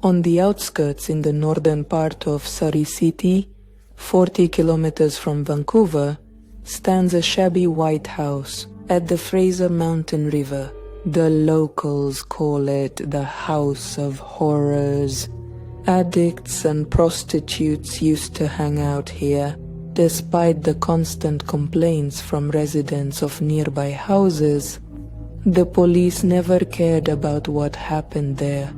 On the outskirts in the northern part of Surrey City, 40 kilometers from Vancouver, stands a shabby white house at the Fraser Mountain River. The locals call it the House of Horrors. Addicts and prostitutes used to hang out here, despite the constant complaints from residents of nearby houses. The police never cared about what happened there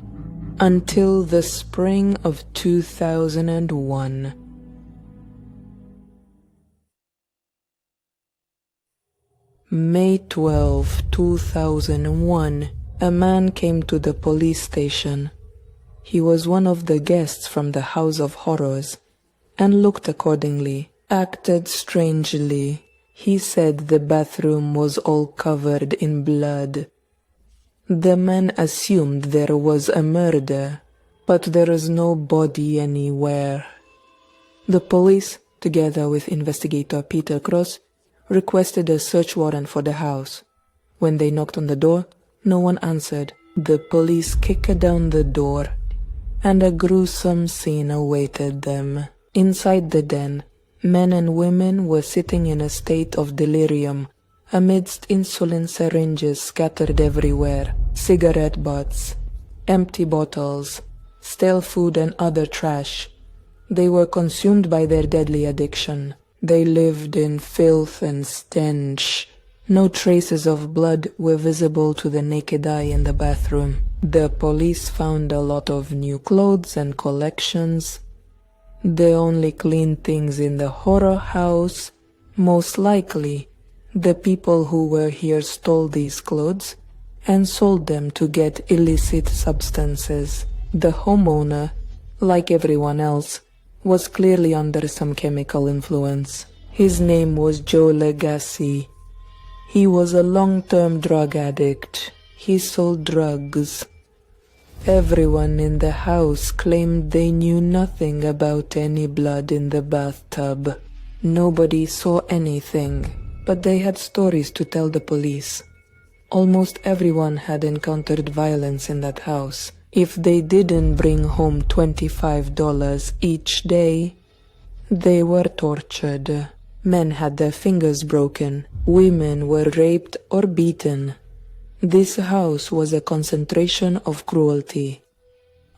until the spring of 2001. May 12, 2001, a man came to the police station. He was one of the guests from the House of Horrors, and looked accordingly, acted strangely. He said the bathroom was all covered in blood. The man assumed there was a murder, but there is no body anywhere. The police, together with investigator Peter Cross, requested a search warrant for the house. When they knocked on the door, no one answered. The police kicked down the door, and a gruesome scene awaited them. Inside the den, men and women were sitting in a state of delirium, amidst insulin syringes scattered everywhere, cigarette butts, empty bottles, stale food and other trash. They were consumed by their deadly addiction. They lived in filth and stench. No traces of blood were visible to the naked eye in the bathroom. The police found a lot of new clothes and collections. The only clean things in the horror house. Most likely, the people who were here stole these clothes and sold them to get illicit substances. The homeowner, like everyone else, was clearly under some chemical influence. His name was Joe Legacy. He was a long-term drug addict. He sold drugs. Everyone in the house claimed they knew nothing about any blood in the bathtub. Nobody saw anything, but they had stories to tell the police. Almost everyone had encountered violence in that house. If they didn't bring home $25 each day, they were tortured. Men had their fingers broken. Women were raped or beaten. This house was a concentration of cruelty.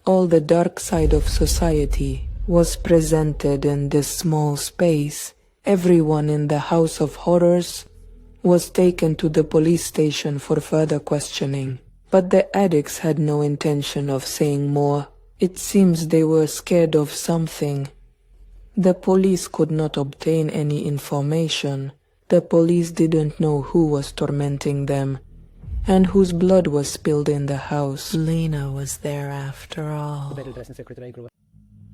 All the dark side of society was presented in this small space. Everyone in the House of Horrors was taken to the police station for further questioning. But the addicts had no intention of saying more. It seems they were scared of something. The police could not obtain any information. The police didn't know who was tormenting them, and whose blood was spilled in the house. Lena was there after all.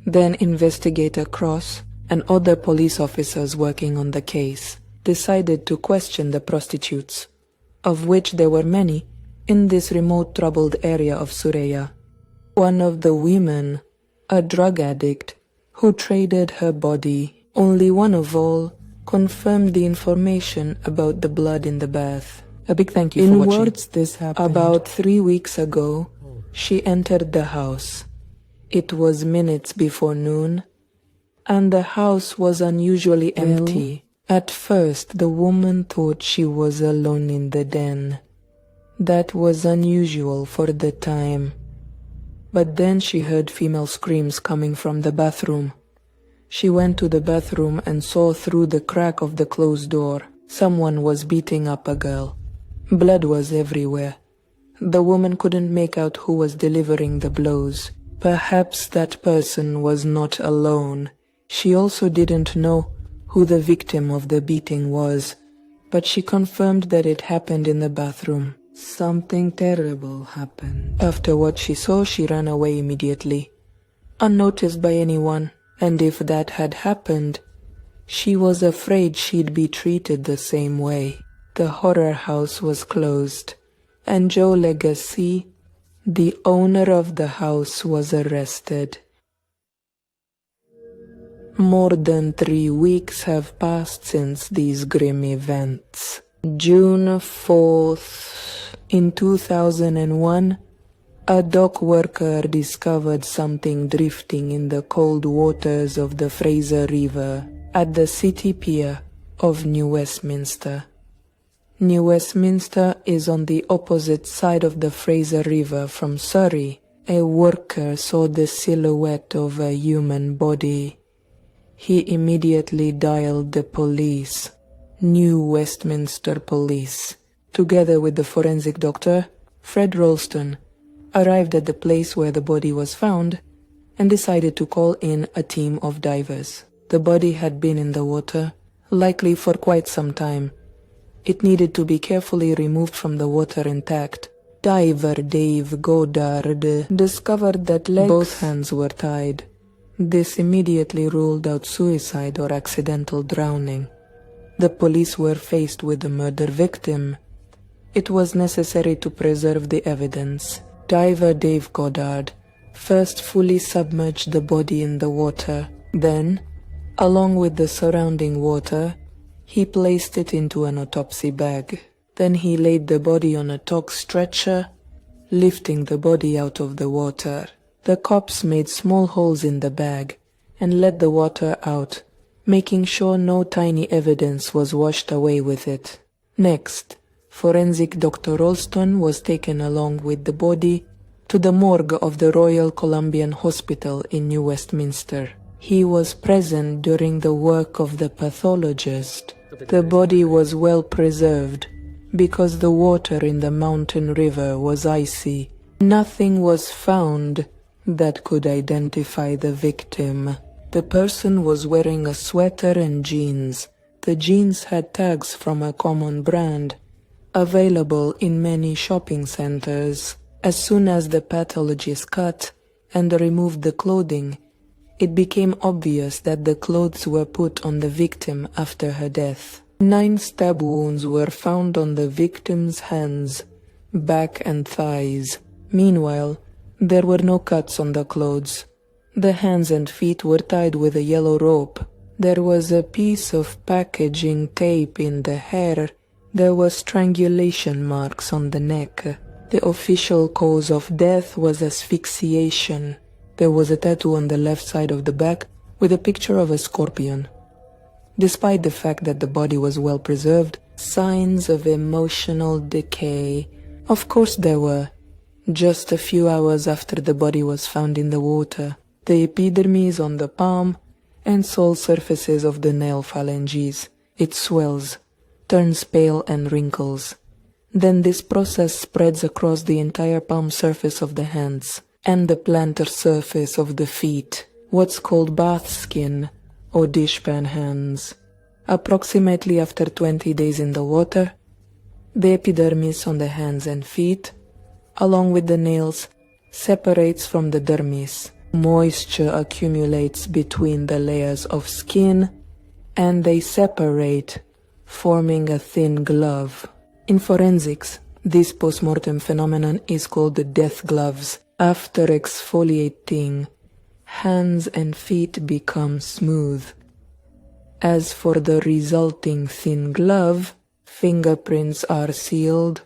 Then Investigator Cross and other police officers working on the case decided to question the prostitutes, of which there were many, in this remote troubled area of Surrey. One of the women, a drug addict, who traded her body, only one of all, confirmed the information about the blood in the bath. A big thank you for watching. In words, this happened about 3 weeks ago. She entered the house. It was minutes before noon, and the house was unusually empty. At first, the woman thought she was alone in the den. That was unusual for the time. But then she heard female screams coming from the bathroom. She went to the bathroom and saw through the crack of the closed door. Someone was beating up a girl. Blood was everywhere. The woman couldn't make out who was delivering the blows. Perhaps that person was not alone. She also didn't know who the victim of the beating was, but she confirmed that it happened in the bathroom. Something terrible happened. After what she saw, she ran away immediately, unnoticed by anyone, and if that had happened, she was afraid she'd be treated the same way. The horror house was closed, and Joe Legacy, the owner of the house, was arrested. More than 3 weeks have passed since these grim events. June 4th, in 2001, A dock worker discovered something drifting in the cold waters of the Fraser River at the city pier of New Westminster. New Westminster is on the opposite side of the Fraser River from Surrey. A worker saw the silhouette of a human body. He immediately dialed the police, New Westminster Police, together with the forensic doctor, Fred Rolston, arrived at the place where the body was found and decided to call in a team of divers. The body had been in the water, likely for quite some time. It needed to be carefully removed from the water intact. Diver Dave Goddard discovered that both hands were tied. This immediately ruled out suicide or accidental drowning. The police were faced with a murder victim. It was necessary to preserve the evidence. Diver Dave Goddard first fully submerged the body in the water. Then, along with the surrounding water, he placed it into an autopsy bag. Then he laid the body on a tug stretcher, lifting the body out of the water. The cops made small holes in the bag and let the water out, making sure no tiny evidence was washed away with it. Next, forensic Dr. Rolston was taken along with the body to the morgue of the Royal Columbian Hospital in New Westminster. He was present during the work of the pathologist. The body was well preserved because the water in the mountain river was icy. Nothing was found that could identify the victim. The person was wearing a sweater and jeans. The jeans had tags from a common brand, available in many shopping centers. As soon as the pathologist cut and removed the clothing, it became obvious that the clothes were put on the victim after her death. 9 stab wounds were found on the victim's hands, back and thighs. Meanwhile, there were no cuts on the clothes. The hands and feet were tied with a yellow rope. There was a piece of packaging tape in the hair. There were strangulation marks on the neck. The official cause of death was asphyxiation. There was a tattoo on the left side of the back with a picture of a scorpion. Despite the fact that the body was well preserved, signs of emotional decay, of course there were. Just a few hours after the body was found in the water, the epidermis on the palm and sole surfaces of the nail phalanges, it swells, turns pale and wrinkles. Then this process spreads across the entire palm surface of the hands and the plantar surface of the feet, what's called bath skin or dishpan hands. Approximately after 20 days in the water, the epidermis on the hands and feet, along with the nails, separates from the dermis. Moisture accumulates between the layers of skin and they separate, forming a thin glove. In forensics, this postmortem phenomenon is called the death gloves. After exfoliating, hands and feet become smooth. As for the resulting thin glove, fingerprints are sealed.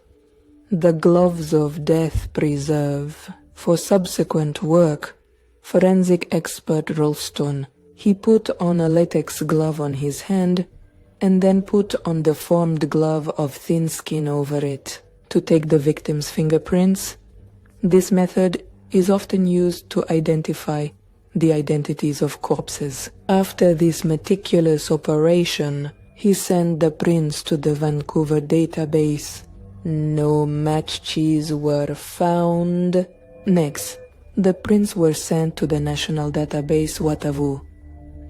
The gloves of death preserve. For subsequent work, forensic expert Rolston, he put on a latex glove on his hand and then put on the formed glove of thin skin over it to take the victim's fingerprints. This method is often used to identify the identities of corpses. After this meticulous operation, he sent the prints to the Vancouver database. No matches were found. Next, the prints were sent to the national database Watavu.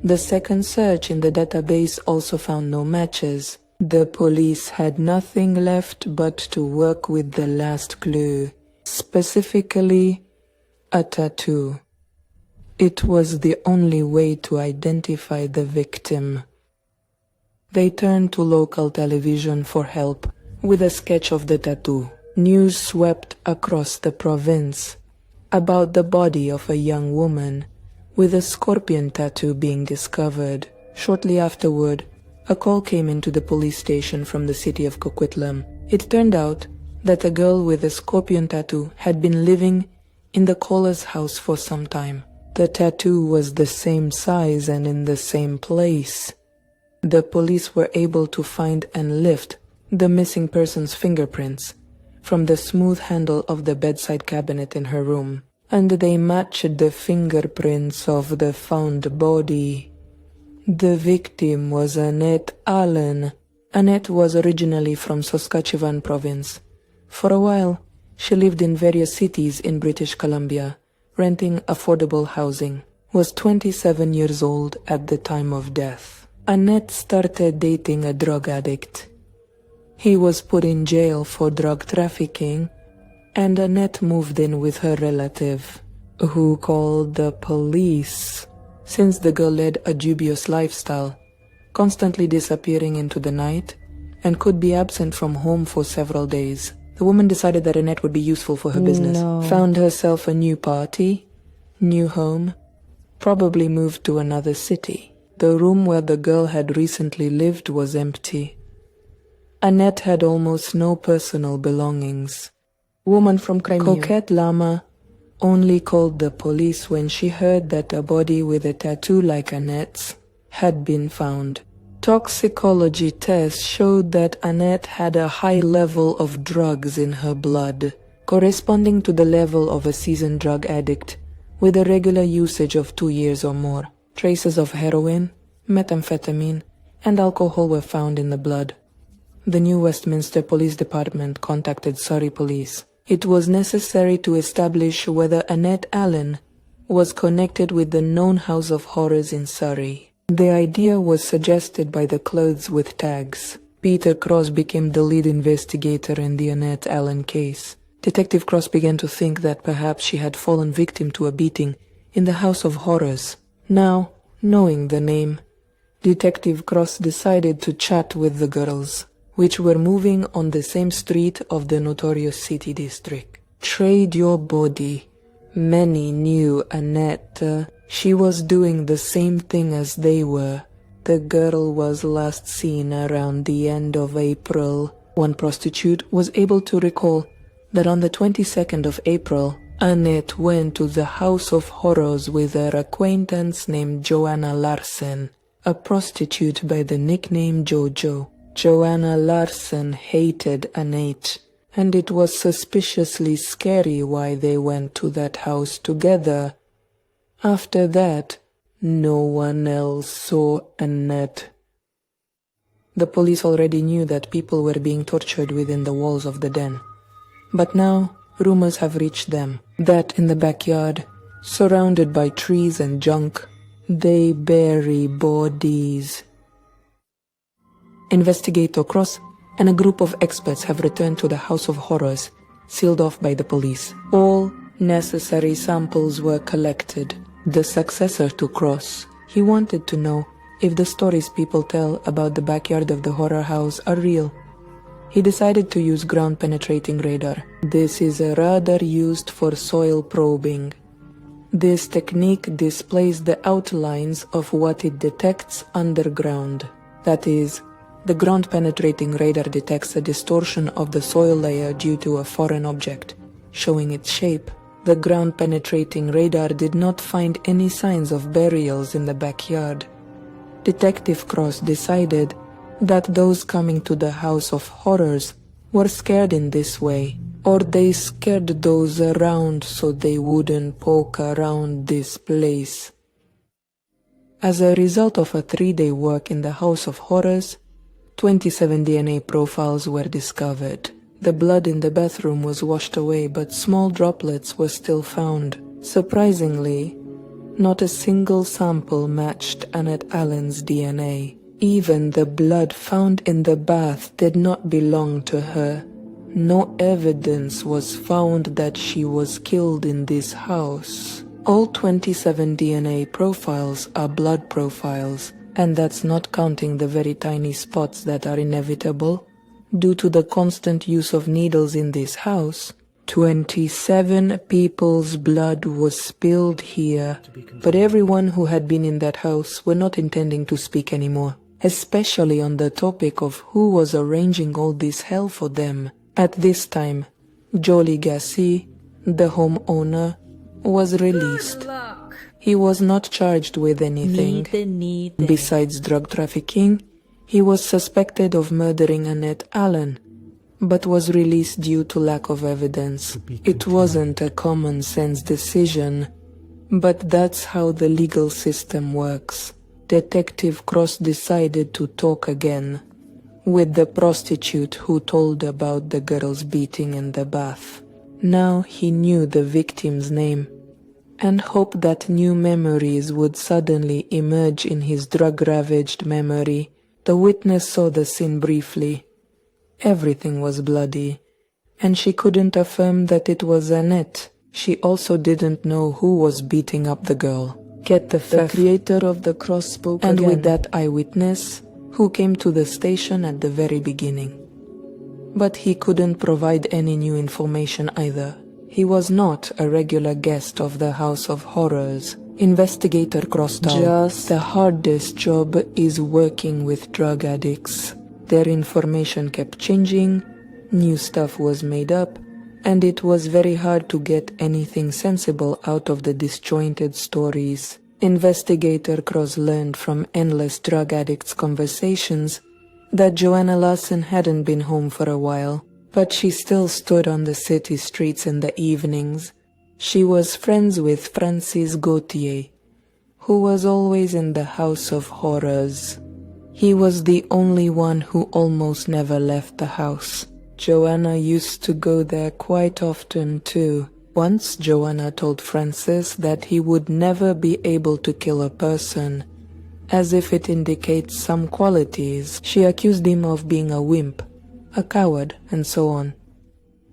The second search in the database also found no matches. The police had nothing left but to work with the last clue, specifically a tattoo. It was the only way to identify the victim. They turned to local television for help with a sketch of the tattoo. News swept across the province about the body of a young woman with a scorpion tattoo being discovered. Shortly afterward, a call came into the police station from the city of Coquitlam. It turned out that a girl with a scorpion tattoo had been living in the caller's house for some time. The tattoo was the same size and in the same place. The police were able to find and lift the missing person's fingerprints from the smooth handle of the bedside cabinet in her room, and they matched the fingerprints of the found body. The victim was Annette Allen. Annette was originally from Saskatchewan province. For a while, she lived in various cities in British Columbia, renting affordable housing. Was 27 years old at the time of death. Annette started dating a drug addict. He was put in jail for drug trafficking, and Annette moved in with her relative, who called the police. Since the girl led a dubious lifestyle, constantly disappearing into the night, and could be absent from home for several days, the woman decided that Annette would be useful for her business. Found herself a new party, new home, probably moved to another city. The room where the girl had recently lived was empty. Annette had almost no personal belongings. Woman from Crimea. Coquette Lama only called the police when she heard that a body with a tattoo like Annette's had been found. Toxicology tests showed that Annette had a high level of drugs in her blood, corresponding to the level of a seasoned drug addict with a regular usage of 2 years or more. Traces of heroin, methamphetamine, and alcohol were found in the blood. The New Westminster Police Department contacted Surrey Police. It was necessary to establish whether Annette Allen was connected with the known House of Horrors in Surrey. The idea was suggested by the clothes with tags. Peter Cross became the lead investigator in the Annette Allen case. Detective Cross began to think that perhaps she had fallen victim to a beating in the House of Horrors. Now, knowing the name, Detective Cross decided to chat with the girls, which were moving on the same street of the notorious City District. Trade your body. Many knew Annette. She was doing the same thing as they were. The girl was last seen around the end of April. One prostitute was able to recall that on the 22nd of April, Annette went to the House of Horrors with her acquaintance named Joanna Larsen, a prostitute by the nickname Jojo. Joanna Larsen hated Annette, and it was suspiciously scary why they went to that house together. After that, no one else saw Annette. The police already knew that people were being tortured within the walls of the den. But now, rumors have reached them that in the backyard, surrounded by trees and junk, they bury bodies. Investigator Cross and a group of experts have returned to the House of Horrors, sealed off by the police. All necessary samples were collected. The successor to Cross, he wanted to know if the stories people tell about the backyard of the horror house are real. He decided to use ground-penetrating radar. This is a radar used for soil probing. This technique displays the outlines of what it detects underground. That is, the ground-penetrating radar detects a distortion of the soil layer due to a foreign object, showing its shape. The ground-penetrating radar did not find any signs of burials in the backyard. Detective Cross decided that those coming to the House of Horrors were scared in this way, or they scared those around so they wouldn't poke around this place. As a result of a 3-day work in the House of Horrors, 27 DNA profiles were discovered. The blood in the bathroom was washed away, but small droplets were still found. Surprisingly, not a single sample matched Annette Allen's DNA. Even the blood found in the bath did not belong to her. No evidence was found that she was killed in this house. All 27 DNA profiles are blood profiles, and that's not counting the very tiny spots that are inevitable due to the constant use of needles in this house. 27 people's blood was spilled here, but everyone who had been in that house were not intending to speak anymore, especially on the topic of who was arranging all this hell for them. At this time, Jolie Gassi, the homeowner, was released. He was not charged with anything. Besides drug trafficking, he was suspected of murdering Annette Allen, but was released due to lack of evidence. It wasn't a common sense decision, but that's how the legal system works. Detective Cross decided to talk again with the prostitute who told about the girl's beating in the bath. Now he knew the victim's name and hoped that new memories would suddenly emerge in his drug-ravaged memory. The witness saw the scene briefly. Everything was bloody, and she couldn't affirm that it was Annette. She also didn't know who was beating up the girl. Get the creator of the cross spoke and again. With that eyewitness, who came to the station at the very beginning. But he couldn't provide any new information either. He was not a regular guest of the House of Horrors. Investigator Crosstown. Just the hardest job is working with drug addicts. Their information kept changing, new stuff was made up, and it was very hard to get anything sensible out of the disjointed stories. Investigator Cross learned from endless drug addicts' conversations that Joanna Larson hadn't been home for a while, but she still stood on the city streets in the evenings. She was friends with Francis Gauthier, who was always in the House of Horrors. He was the only one who almost never left the house. Joanna used to go there quite often too. Once Joanna told Francis that he would never be able to kill a person, as if it indicates some qualities. She accused him of being a wimp, a coward, and so on.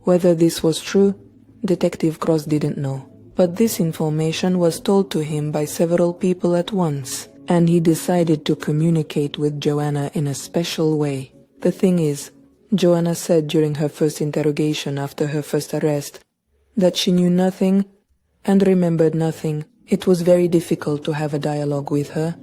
Whether this was true, Detective Cross didn't know. But this information was told to him by several people at once, and he decided to communicate with Joanna in a special way. The thing is, Joanna said during her first interrogation after her first arrest that she knew nothing and remembered nothing. It was very difficult to have a dialogue with her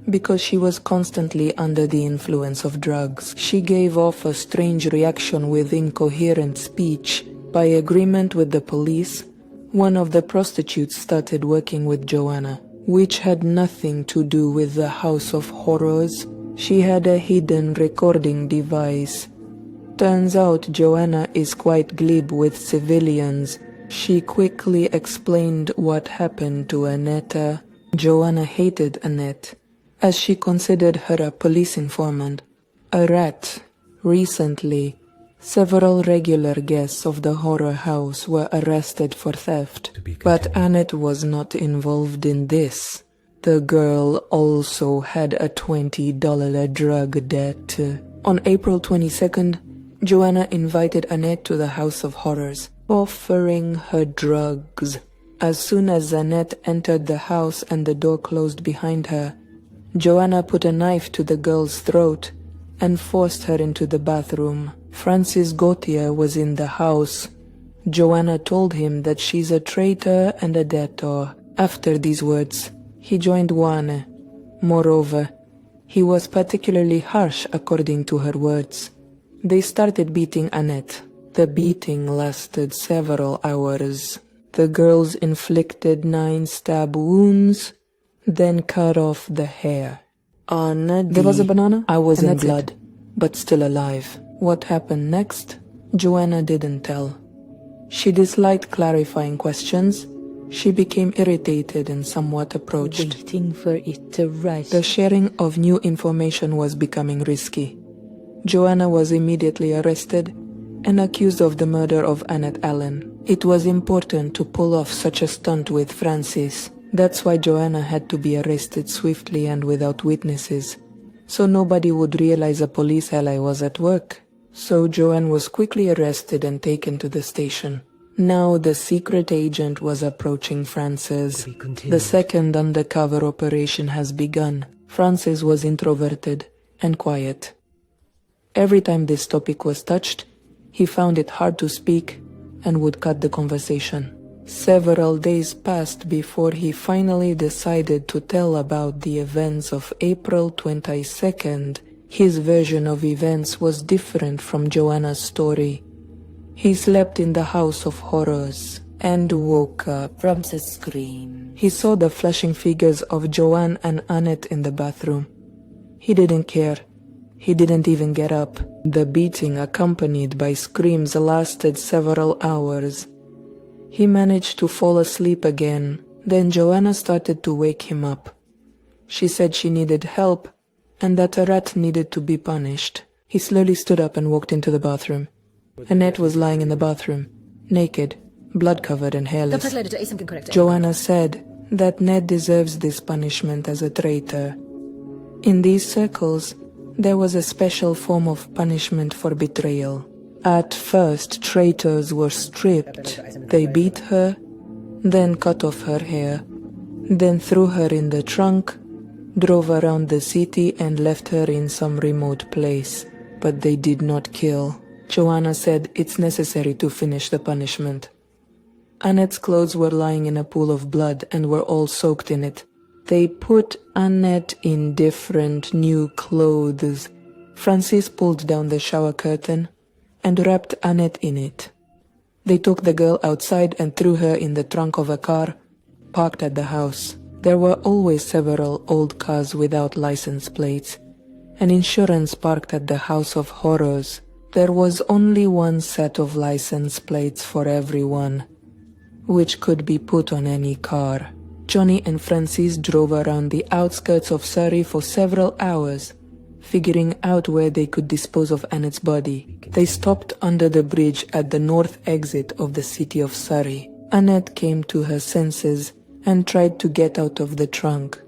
because she was constantly under the influence of drugs. She gave off a strange reaction with incoherent speech. By agreement with the police, one of the prostitutes started working with Joanna, which had nothing to do with the House of Horrors. She had a hidden recording device. Turns out Joanna is quite glib with civilians. She quickly explained what happened to Annette. Joanna hated Annette, as she considered her a police informant, a rat. Recently, several regular guests of the horror house were arrested for theft, but Annette was not involved in this. The girl also had a $20 drug debt. On April 22nd, Joanna invited Annette to the House of Horrors, offering her drugs. As soon as Annette entered the house and the door closed behind her, Joanna put a knife to the girl's throat and forced her into the bathroom. Francis Gauthier was in the house. Joanna told him that she's a traitor and a debtor. After these words, he joined Juan. Moreover, he was particularly harsh according to her words. They started beating Annette. The beating lasted several hours. The girls inflicted 9 stab wounds, then cut off the hair. There was a banana? I was in blood, but still alive. What happened next? Joanna didn't tell. She disliked clarifying questions. She became irritated and somewhat approached. Waiting for it to rise. The sharing of new information was becoming risky. Joanna was immediately arrested and accused of the murder of Annette Allen. It was important to pull off such a stunt with Francis. That's why Joanna had to be arrested swiftly and without witnesses, so nobody would realize a police ally was at work. So Joanne was quickly arrested and taken to the station. Now the secret agent was approaching Francis. The second undercover operation has begun. Francis was introverted and quiet. Every time this topic was touched, he found it hard to speak and would cut the conversation. Several days passed before he finally decided to tell about the events of April 22nd. His version of events was different from Joanna's story. He slept in the House of Horrors. and woke up. from the scream. He saw the flashing figures of Joanne and Annette in the bathroom. He didn't care. He didn't even get up. The beating, accompanied by screams, lasted several hours. He managed to fall asleep again. Then Joanna started to wake him up. She said she needed help and that a rat needed to be punished. He slowly stood up and walked into the bathroom. Annette was lying in the bathroom, naked, blood-covered and hairless. Joanna said that Ned deserves this punishment as a traitor. In these circles, there was a special form of punishment for betrayal. At first, traitors were stripped. They beat her, then cut off her hair, then threw her in the trunk, drove around the city and left her in some remote place. But they did not kill. Joanna said it's necessary to finish the punishment. Annette's clothes were lying in a pool of blood and were all soaked in it. They put Annette in different new clothes. Francis pulled down the shower curtain and wrapped Annette in it. They took the girl outside and threw her in the trunk of a car parked at the house. There were always several old cars without license plates, and insurance parked at the House of Horrors. There was only one set of license plates for everyone, which could be put on any car. Johnny and Francis drove around the outskirts of Surrey for several hours, figuring out where they could dispose of Annette's body. They stopped under the bridge at the north exit of the city of Surrey. Annette came to her senses and tried to get out of the trunk.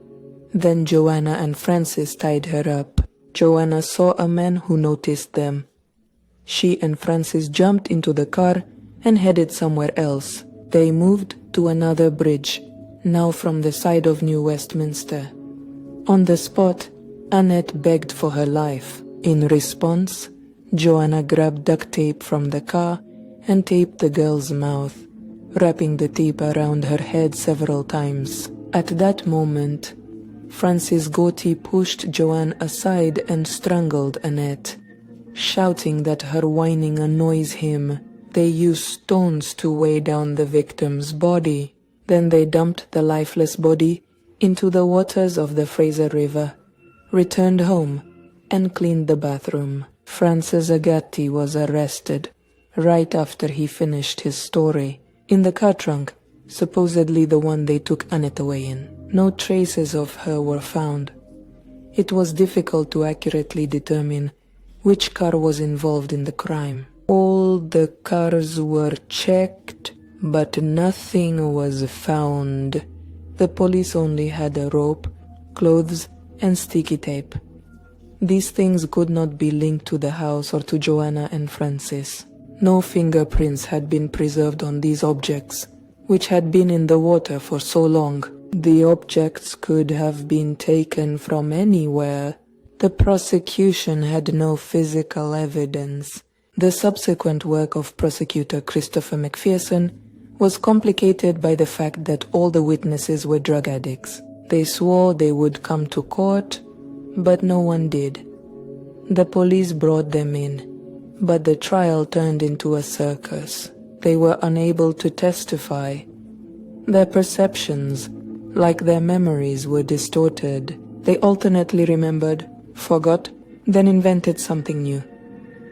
Then Joanna and Francis tied her up. Joanna saw a man who noticed them. She and Francis jumped into the car and headed somewhere else. They moved to another bridge, now from the side of New Westminster. On the spot, Annette begged for her life. In response, Joanna grabbed duct tape from the car and taped the girl's mouth, wrapping the tape around her head several times. At that moment, Francis Gauthier pushed Joanne aside and strangled Annette, shouting that her whining annoys him. They used stones to weigh down the victim's body. Then they dumped the lifeless body into the waters of the Fraser River, returned home, and cleaned the bathroom. Francis Agatti was arrested right after he finished his story. In the car trunk, supposedly the one they took Annette away in. No traces of her were found. It was difficult to accurately determine which car was involved in the crime. All the cars were checked, but nothing was found. The police only had a rope, clothes, and sticky tape. These things could not be linked to the house or to Joanna and Francis. No fingerprints had been preserved on these objects, which had been in the water for so long. The objects could have been taken from anywhere. The prosecution had no physical evidence. The subsequent work of prosecutor Christopher McPherson was complicated by the fact that all the witnesses were drug addicts. They swore they would come to court, but no one did. The police brought them in, but the trial turned into a circus. They were unable to testify. Their perceptions, like their memories, were distorted. They alternately remembered, forgot, then invented something new.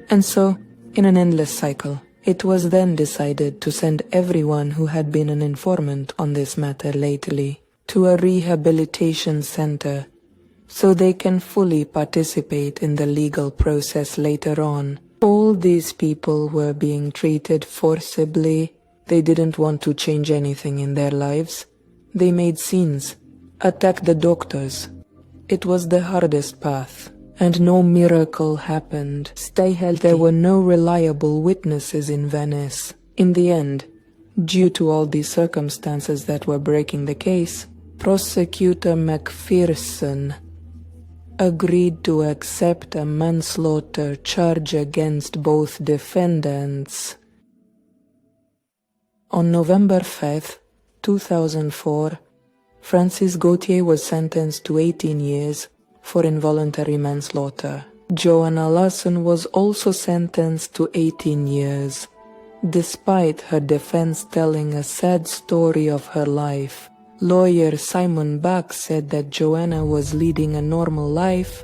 And so, in an endless cycle, it was then decided to send everyone who had been an informant on this matter lately to a rehabilitation center, so they can fully participate in the legal process later on. All these people were being treated forcibly. They didn't want to change anything in their lives. They made scenes, attacked the doctors. It was the hardest path, and no miracle happened. Stay healthy. There were no reliable witnesses in Venice. In the end, due to all these circumstances that were breaking the case, Prosecutor McPherson agreed to accept a manslaughter charge against both defendants. On November 5, 2004, Francis Gauthier was sentenced to 18 years for involuntary manslaughter. Joanna Larson was also sentenced to 18 years. Despite her defense telling a sad story of her life, lawyer Simon Bach said that Joanna was leading a normal life,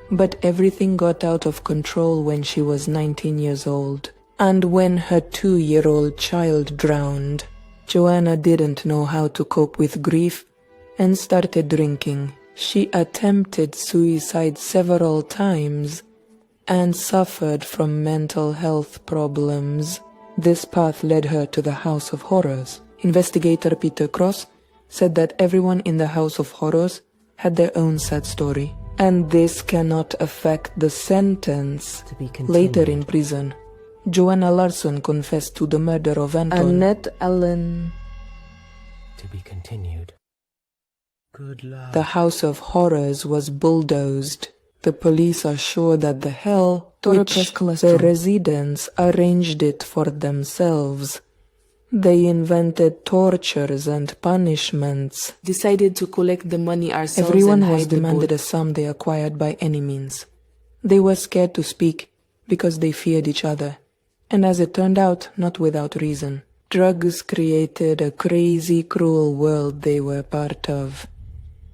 but everything got out of control when she was 19 years old. And when her 2-year-old child drowned, Joanna didn't know how to cope with grief and started drinking. She attempted suicide several times and suffered from mental health problems. This path led her to the House of Horrors. Investigator Peter Cross said that everyone in the House of Horrors had their own sad story, and this cannot affect the sentence later in prison. Joanna Larsson confessed to the murder of Anton. Annette Allen. To be continued. Good luck. The House of Horrors was bulldozed. The police are sure that the hell, which the residents arranged it for themselves. They invented tortures and punishments. Decided to collect the money ourselves. Everyone and was hide the demanded boat. a sum they acquired by any means. They were scared to speak because they feared each other. And as it turned out, not without reason. Drugs created a crazy, cruel world they were part of.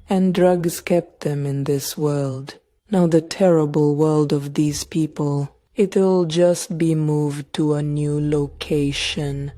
And drugs kept them in this world. Now the terrible world of these people, it'll just be moved to a new location.